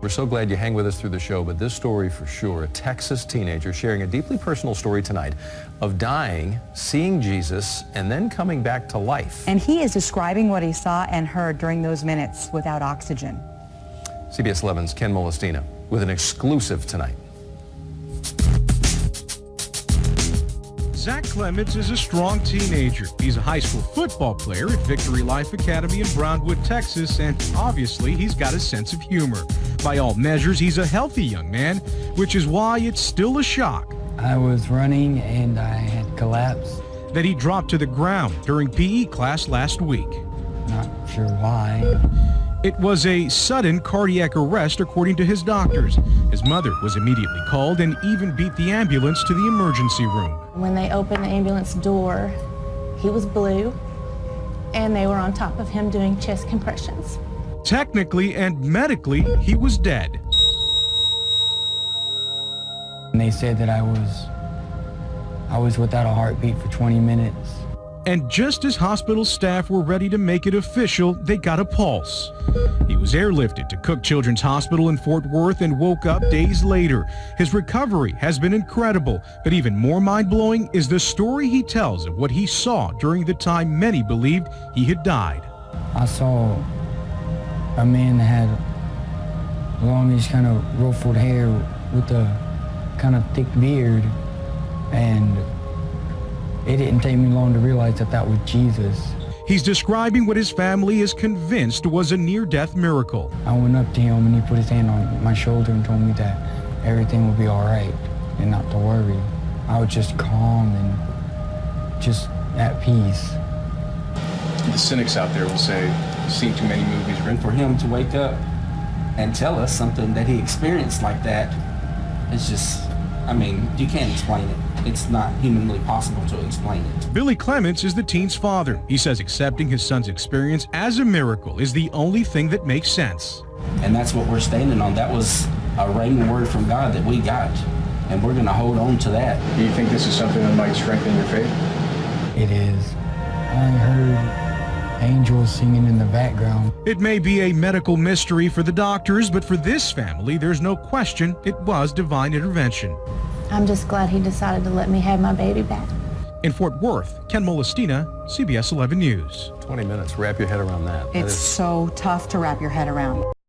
We're so glad you hang with us through the show, but this story for sure, a Texas teenager sharing a deeply personal story tonight of dying, seeing Jesus, and then coming back to life. And he is describing what he saw and heard during those minutes without oxygen. CBS 11's Ken Molestina with an exclusive tonight. Zach Clements is a strong teenager. He's a high school football player at Victory Life Academy in Brownwood, Texas, and obviously he's got a sense of humor. By all measures, he's a healthy young man, which is why it's still a shock I was running and I had collapsed. that he dropped to the ground during PE class last week. Not sure why. It was a sudden cardiac arrest, according to his doctors. His mother was immediately called and even beat the ambulance to the emergency room. When they opened the ambulance door, he was blue, and they were on top of him doing chest compressions. Technically and medically, he was dead. And they said that I was without a heartbeat for 20 minutes. And just as hospital staff were ready to make it official, they got a pulse. He was airlifted to Cook Children's Hospital in Fort Worth and woke up days later. His recovery has been incredible, but even more mind-blowing is the story he tells of what he saw during the time many believed he had died. I saw a man that had longish kind of ruffled hair with a kind of thick beard, and it didn't take me long to realize that that was Jesus. He's describing what his family is convinced was a near-death miracle. I went up to him and he put his hand on my shoulder and told me that everything would be all right and not to worry. I was just calm and just at peace. The cynics out there will say, you've seen too many movies. And for him to wake up and tell us something that he experienced like that, it's just, I mean, you can't explain it. It's not humanly possible to explain it. Billy Clements is the teen's father. He says accepting his son's experience as a miracle is the only thing that makes sense. And that's what we're standing on. That was a rhema word from God that we got, and we're going to hold on to that. Do you think this is something that might strengthen your faith? It is. I heard angels singing in the background. It may be a medical mystery for the doctors, but for this family, there's no question it was divine intervention. I'm just glad he decided to let me have my baby back. In Fort Worth, Ken Molestina, CBS 11 News. 20 minutes, wrap your head around that. It's so tough to wrap your head around.